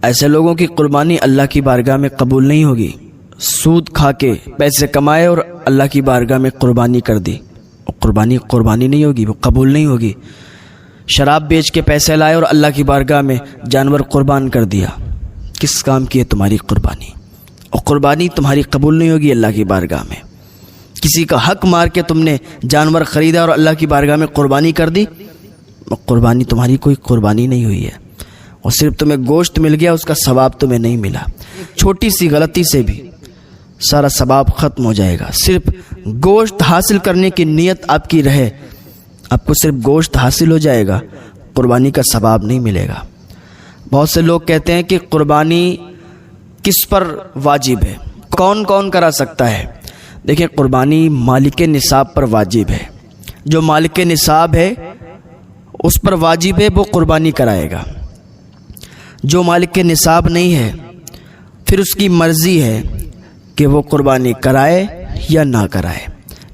ایسے لوگوں کی قربانی اللہ کی بارگاہ میں قبول نہیں ہوگی۔ سود کھا کے پیسے کمائے اور اللہ کی بارگاہ میں قربانی کر دی، قربانی نہیں ہوگی، وہ قبول نہیں ہوگی۔ شراب بیچ کے پیسے لائے اور اللہ کی بارگاہ میں جانور قربان کر دیا، کس کام کی ہے تمہاری قربانی؟ اور قربانی تمہاری قبول نہیں ہوگی اللہ کی بارگاہ میں۔ کسی کا حق مار کے تم نے جانور خریدا اور اللہ کی بارگاہ میں قربانی کر دی، قربانی تمہاری کوئی قربانی نہیں ہوئی ہے، اور صرف تمہیں گوشت مل گیا، اس کا ثواب تمہیں نہیں ملا۔ چھوٹی سی غلطی سے بھی سارا ثواب ختم ہو جائے گا۔ صرف گوشت حاصل کرنے کی نیت آپ کی رہے، آپ کو صرف گوشت حاصل ہو جائے گا، قربانی کا ثواب نہیں ملے گا۔ بہت سے لوگ کہتے ہیں کہ قربانی کس پر واجب ہے، کون کون کرا سکتا ہے؟ دیکھیں، قربانی مالک نصاب پر واجب ہے۔ جو مالک نصاب ہے اس پر واجب ہے، وہ قربانی کرائے گا۔ جو مالک نصاب نہیں ہے پھر اس کی مرضی ہے کہ وہ قربانی کرائے یا نہ کرائے،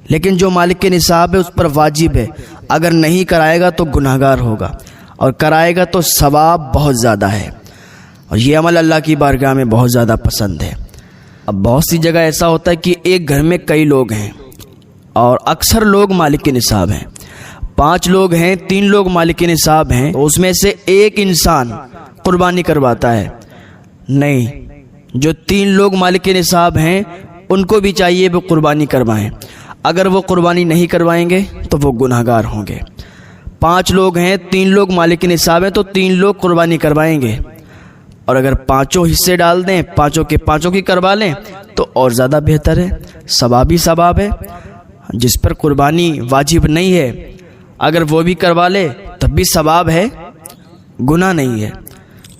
لیکن جو مالک نصاب ہے اس پر واجب ہے۔ اگر نہیں کرائے گا تو گناہگار ہوگا، اور کرائے گا تو ثواب بہت زیادہ ہے، اور یہ عمل اللہ کی بارگاہ میں بہت زیادہ پسند ہے۔ اب بہت سی جگہ ایسا ہوتا ہے کہ ایک گھر میں کئی لوگ ہیں اور اکثر لوگ مالک نصاب ہیں، 5 لوگ ہیں، 3 لوگ مالک نصاب ہیں، تو اس میں سے ایک انسان قربانی کرواتا ہے۔ نہیں، جو 3 لوگ مالک نصاب ہیں ان کو بھی چاہیے وہ قربانی کروائیں۔ اگر وہ قربانی نہیں کروائیں گے تو وہ گناہگار ہوں گے۔ 5 لوگ ہیں، 3 لوگ مالک نصاب ہیں، تو 3 لوگ قربانی کروائیں گے، اور اگر 5 حصے ڈال دیں، 5 کی کروا لیں تو اور زیادہ بہتر ہے، ثواب ہی ثواب ہے۔ جس پر قربانی واجب نہیں ہے اگر وہ بھی کروا لے تب بھی ثواب ہے، گناہ نہیں ہے۔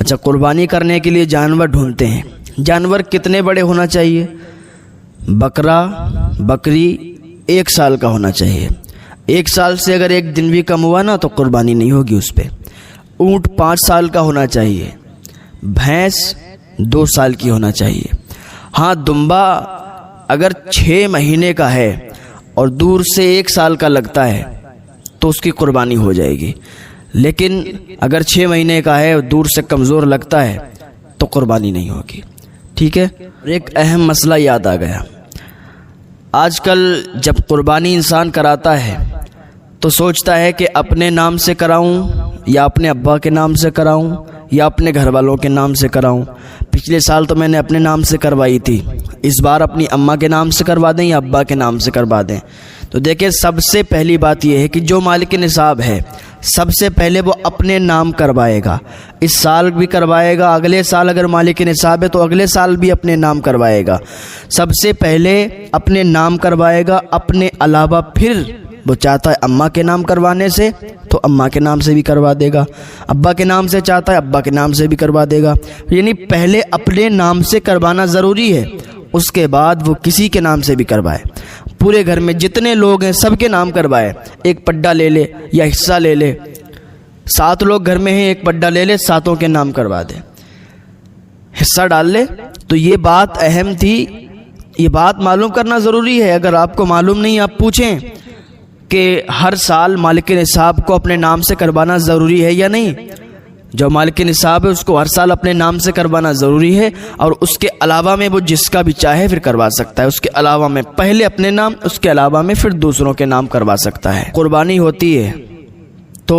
اچھا، قربانی کرنے کے لیے جانور ڈھونڈتے ہیں، جانور کتنے بڑے ہونا چاہیے؟ بکرا بکری 1 سال کا ہونا چاہیے۔ 1 سال سے اگر 1 دن بھی کم ہوا نا تو قربانی نہیں ہوگی اس پہ۔ اونٹ 5 سال کا ہونا چاہیے، بھینس 2 سال کی ہونا چاہیے۔ ہاں، دمبا اگر 6 مہینے کا ہے اور دور سے 1 سال کا لگتا ہے تو اس کی قربانی ہو جائے گی، لیکن اگر 6 مہینے کا ہے اور دور سے کمزور لگتا ہے تو قربانی نہیں ہوگی۔ ٹھیک ہے، ایک اہم مسئلہ یاد آ گیا۔ آج کل جب قربانی انسان کراتا ہے تو سوچتا ہے کہ اپنے نام سے کراؤں یا اپنے ابا کے نام سے کراؤں یا اپنے گھر والوں کے نام سے کراؤں۔ پچھلے سال تو میں نے اپنے نام سے کروائی تھی، اس بار اپنی اماں کے نام سے کروا دیں یا ابا کے نام سے کروا دیں۔ تو دیکھیں، سب سے پہلی بات یہ ہے کہ جو مالک نصاب ہے سب سے پہلے وہ اپنے نام کروائے گا۔ اس سال بھی کروائے گا، اگلے سال اگر مالک نصاب ہے تو اگلے سال بھی اپنے نام کروائے گا۔ سب سے پہلے اپنے نام کروائے گا، اپنے علاوہ پھر وہ چاہتا ہے اماں کے نام کروانے سے تو اماں کے نام سے بھی کروا دے گا، ابا کے نام سے چاہتا ہے ابا کے نام سے بھی کروا دے گا۔ یعنی پہلے اپنے نام سے کروانا ضروری ہے، اس کے بعد وہ کسی کے نام سے بھی کروائے۔ پورے گھر میں جتنے لوگ ہیں سب کے نام کروائے، ایک پڈا لے لے یا حصہ لے لے۔ 7 لوگ گھر میں ہیں، ایک پڈا لے لے، 7 کے نام کروا دے، حصہ ڈال لے۔ تو یہ بات اہم تھی، یہ بات معلوم کرنا ضروری ہے۔ اگر آپ کو معلوم نہیں، آپ پوچھیں کہ ہر سال مالک نصاب کو اپنے نام سے کروانا ضروری ہے یا نہیں۔ جو مالک نصاب ہے اس کو ہر سال اپنے نام سے کروانا ضروری ہے، اور اس کے علاوہ میں وہ جس کا بھی چاہے پھر کروا سکتا ہے۔ اس کے علاوہ میں پہلے اپنے نام، اس کے علاوہ میں پھر دوسروں کے نام کروا سکتا ہے۔ قربانی ہوتی ہے تو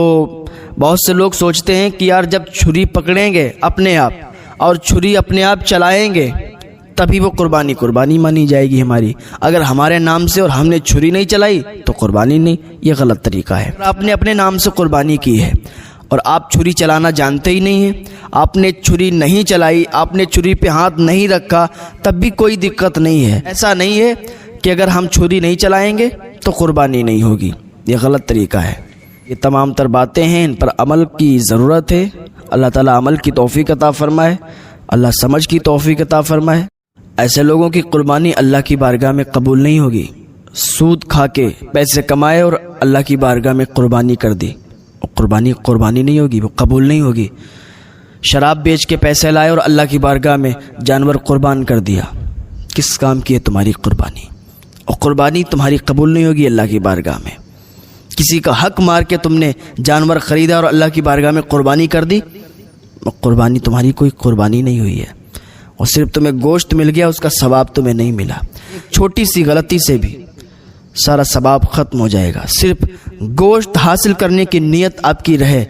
بہت سے لوگ سوچتے ہیں کہ یار جب چھری پکڑیں گے اپنے آپ اور چھری اپنے آپ چلائیں گے تبھی وہ قربانی مانی جائے گی ہماری۔ اگر ہمارے نام سے اور ہم نے چھری نہیں چلائی تو قربانی نہیں۔ یہ غلط طریقہ ہے۔ آپ نے اپنے نام سے قربانی کی ہے اور آپ چھری چلانا جانتے ہی نہیں ہیں، آپ نے چھری نہیں چلائی، آپ نے چھری پہ ہاتھ نہیں رکھا، تب بھی کوئی دقت نہیں ہے۔ ایسا نہیں ہے کہ اگر ہم چھری نہیں چلائیں گے تو قربانی نہیں ہوگی، یہ غلط طریقہ ہے۔ یہ تمام تر باتیں ہیں، ان پر عمل کی ضرورت ہے۔ اللہ تعالیٰ عمل کی توفیق عطا فرمائے، اللہ سمجھ کی توفیق عطا فرمائے۔ ایسے لوگوں کی قربانی اللہ کی بارگاہ میں قبول نہیں ہوگی۔ سود کھا کے پیسے کمائے اور اللہ کی بارگاہ میں قربانی کر دی، قربانی نہیں ہوگی، وہ قبول نہیں ہوگی۔ شراب بیچ کے پیسے لائے اور اللہ کی بارگاہ میں جانور قربان کر دیا، کس کام کی ہے تمہاری قربانی؟ اور قربانی تمہاری قبول نہیں ہوگی اللہ کی بارگاہ میں۔ کسی کا حق مار کے تم نے جانور خریدا اور اللہ کی بارگاہ میں قربانی کر دی، قربانی تمہاری کوئی قربانی نہیں ہوئی ہے، اور صرف تمہیں گوشت مل گیا، اس کا ثواب تمہیں نہیں ملا۔ چھوٹی سی غلطی سے بھی سارا ثواب ختم ہو جائے گا۔ صرف گوشت حاصل کرنے کی نیت آپ کی رہے،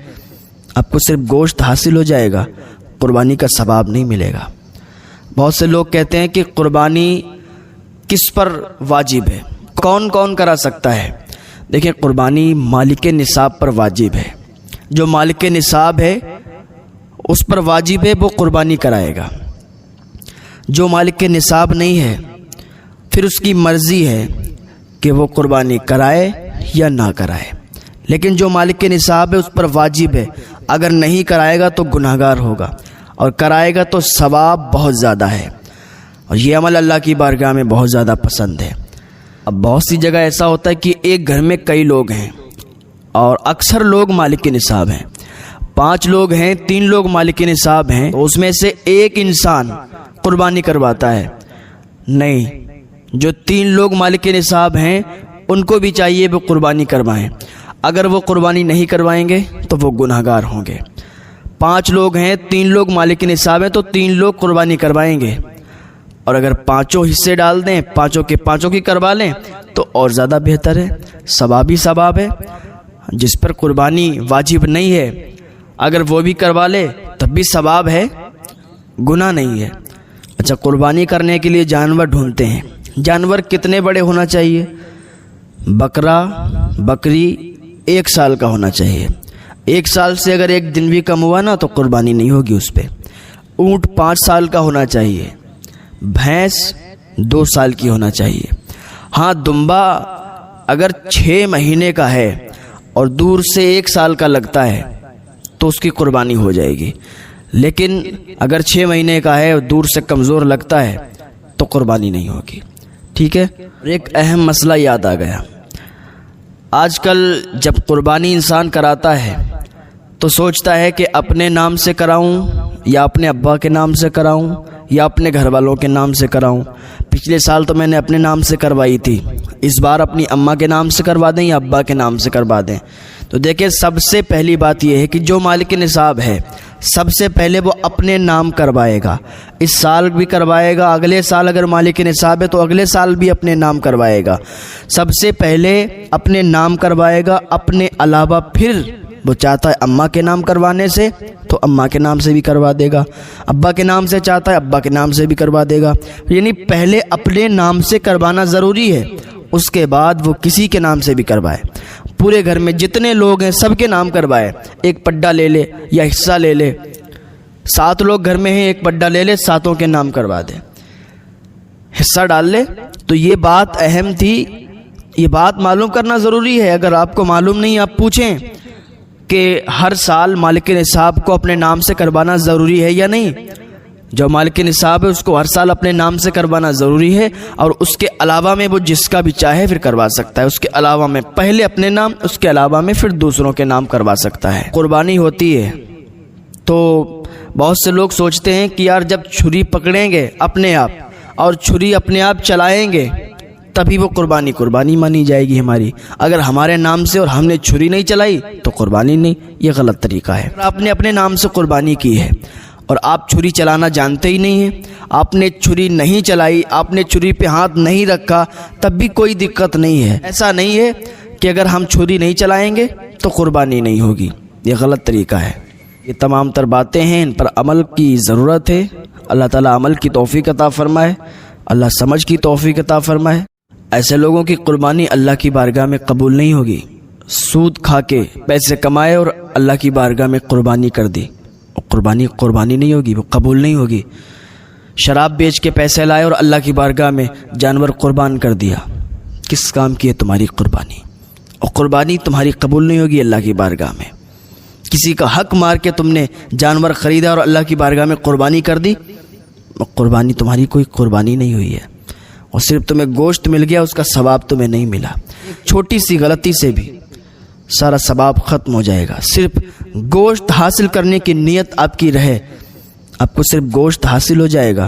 آپ کو صرف گوشت حاصل ہو جائے گا، قربانی کا ثواب نہیں ملے گا۔ بہت سے لوگ کہتے ہیں کہ قربانی کس پر واجب ہے، کون کون کرا سکتا ہے؟ دیکھیں، قربانی مالک نصاب پر واجب ہے۔ جو مالک نصاب ہے اس پر واجب ہے، وہ قربانی کرائے گا۔ جو مالک نصاب نہیں ہے، پھر اس کی مرضی ہے کہ وہ قربانی کرائے یا نہ کرائے۔ لیکن جو مالک نصاب ہے اس پر واجب ہے، اگر نہیں کرائے گا تو گناہگار ہوگا، اور کرائے گا تو ثواب بہت زیادہ ہے، اور یہ عمل اللہ کی بارگاہ میں بہت زیادہ پسند ہے۔ اب بہت سی جگہ ایسا ہوتا ہے کہ ایک گھر میں کئی لوگ ہیں، اور اکثر لوگ مالک نصاب ہیں۔ 5 لوگ ہیں، 3 لوگ مالک نصاب ہیں، تو اس میں سے ایک انسان قربانی کرواتا ہے۔ نہیں، جو 3 لوگ مالک نصاب ہیں ان کو بھی چاہیے وہ قربانی کروائیں۔ اگر وہ قربانی نہیں کروائیں گے تو وہ گناہگار ہوں گے۔ 5 لوگ ہیں، 3 لوگ مالک نصاب ہیں، تو 3 لوگ قربانی کروائیں گے، اور اگر 5 حصے ڈال دیں، 5 کی کروا لیں تو اور زیادہ بہتر ہے، ثواب ہی ثواب ہے۔ جس پر قربانی واجب نہیں ہے اگر وہ بھی کروا لے تب بھی ثواب ہے، گناہ نہیں ہے۔ اچھا، قربانی کرنے کے لیے جانور ڈھونڈتے ہیں۔ جانور کتنے بڑے ہونا چاہیے؟ بکرا بکری 1 سال کا ہونا چاہیے۔ 1 سال سے اگر 1 دن بھی کم ہوا نا تو قربانی نہیں ہوگی اس پہ۔ اونٹ 5 سال کا ہونا چاہیے۔ بھینس 2 سال کی ہونا چاہیے۔ ہاں، دمبا اگر 6 مہینے کا ہے اور دور سے 1 سال کا لگتا ہے تو اس کی قربانی ہو جائے گی، لیکن اگر 6 مہینے کا ہے اور دور سے کمزور لگتا ہے تو قربانی نہیں ہوگی۔ ٹھیک ہے، ایک اہم مسئلہ یاد آ گیا۔ آج کل جب قربانی انسان کراتا ہے تو سوچتا ہے کہ اپنے نام سے کراؤں یا اپنے ابا کے نام سے کراؤں یا اپنے گھر والوں کے نام سے کراؤں۔ پچھلے سال تو میں نے اپنے نام سے کروائی تھی، اس بار اپنی اماں کے نام سے کروا دیں یا ابا کے نام سے کروا دیں۔ تو دیکھیں، سب سے پہلی بات یہ ہے کہ جو مالک نصاب ہے سب سے پہلے وہ اپنے نام کروائے گا۔ اس سال بھی کروائے گا، اگلے سال اگر مالک نصاب ہے تو اگلے سال بھی اپنے نام کروائے گا۔ سب سے پہلے اپنے نام کروائے گا، اپنے علاوہ پھر وہ چاہتا ہے اماں کے نام کروانے سے تو اماں کے نام سے بھی کروا دے گا، ابا کے نام سے چاہتا ہے ابا کے نام سے بھی کروا دے گا۔ یعنی پہلے اپنے نام سے کروانا ضروری ہے، اس کے بعد وہ کسی کے نام سے بھی کروائے۔ پورے گھر میں جتنے لوگ ہیں سب کے نام کروائے، ایک پڈا لے لے یا حصہ لے لے۔ 7 لوگ گھر میں ہیں، ایک پڈا لے لے، 7 کے نام کروا دے، حصہ ڈال لے۔ تو یہ بات اہم تھی، یہ بات معلوم کرنا ضروری ہے۔ اگر آپ کو معلوم نہیں، آپ پوچھیں کہ ہر سال مالک نصاب کو اپنے نام سے کروانا ضروری ہے یا نہیں۔ جو مالک نصاب ہے اس کو ہر سال اپنے نام سے کروانا ضروری ہے، اور اس کے علاوہ میں وہ جس کا بھی چاہے پھر کروا سکتا ہے۔ اس کے علاوہ میں پہلے اپنے نام، اس کے علاوہ میں پھر دوسروں کے نام کروا سکتا ہے۔ قربانی ہوتی ہے تو بہت سے لوگ سوچتے ہیں کہ یار جب چھری پکڑیں گے اپنے آپ اور چھری اپنے آپ چلائیں گے تبھی وہ قربانی مانی جائے گی ہماری۔ اگر ہمارے نام سے اور ہم نے چھری نہیں چلائی تو قربانی نہیں۔ یہ غلط طریقہ ہے۔ آپ نے اپنے نام سے قربانی کی ہے اور آپ چھری چلانا جانتے ہی نہیں ہیں، آپ نے چھری نہیں چلائی، آپ نے چھری پہ ہاتھ نہیں رکھا، تب بھی کوئی دقت نہیں ہے۔ ایسا نہیں ہے کہ اگر ہم چھری نہیں چلائیں گے تو قربانی نہیں ہوگی، یہ غلط طریقہ ہے۔ یہ تمام تر باتیں ہیں، ان پر عمل کی ضرورت ہے۔ اللہ تعالیٰ عمل کی توفیق عطا فرمائے، اللہ سمجھ کی توفیق عطا فرمائے۔ ایسے لوگوں کی قربانی اللہ کی بارگاہ میں قبول نہیں ہوگی۔ سود کھا کے پیسے کمائے اور اللہ کی بارگاہ میں قربانی کر دی، قربانی نہیں ہوگی، وہ قبول نہیں ہوگی۔ شراب بیچ کے پیسے لائے اور اللہ کی بارگاہ میں جانور قربان کر دیا، کس کام کی ہے تمہاری قربانی؟ اور قربانی تمہاری قبول نہیں ہوگی اللہ کی بارگاہ میں۔ کسی کا حق مار کے تم نے جانور خریدا اور اللہ کی بارگاہ میں قربانی کر دی، قربانی تمہاری کوئی قربانی نہیں ہوئی ہے، اور صرف تمہیں گوشت مل گیا، اس کا ثواب تمہیں نہیں ملا۔ چھوٹی سی غلطی سے بھی سارا ثواب ختم ہو جائے گا۔ صرف گوشت حاصل کرنے کی نیت آپ کی رہے، آپ کو صرف گوشت حاصل ہو جائے گا،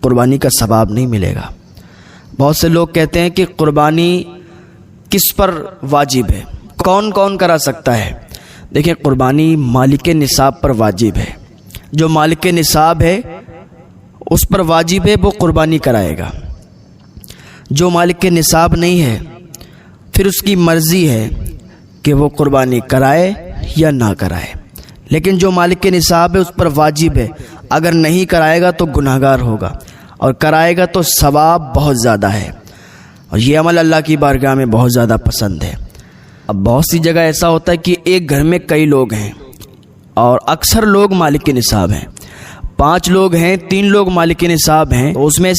قربانی کا ثواب نہیں ملے گا۔ بہت سے لوگ کہتے ہیں کہ قربانی کس پر واجب ہے، کون کون کرا سکتا ہے؟ دیکھیں، قربانی مالک نصاب پر واجب ہے۔ جو مالک کے نصاب ہے اس پر واجب ہے وہ قربانی کرائے گا. جو مالک کے نصاب نہیں ہے پھر اس کی مرضی ہے کہ وہ قربانی کرائے یا نہ کرائے. لیکن جو مالک کے نصاب ہے اس پر واجب ہے. اگر نہیں کرائے گا تو گناہگار ہوگا، اور کرائے گا تو ثواب بہت زیادہ ہے، اور یہ عمل اللہ کی بارگاہ میں بہت زیادہ پسند ہے. اب بہت سی جگہ ایسا ہوتا ہے کہ ایک گھر میں کئی لوگ ہیں اور اکثر لوگ مالک کے نصاب ہیں. 5 لوگ ہیں، 3 لوگ مالک کے نصاب ہیں، تو اس میں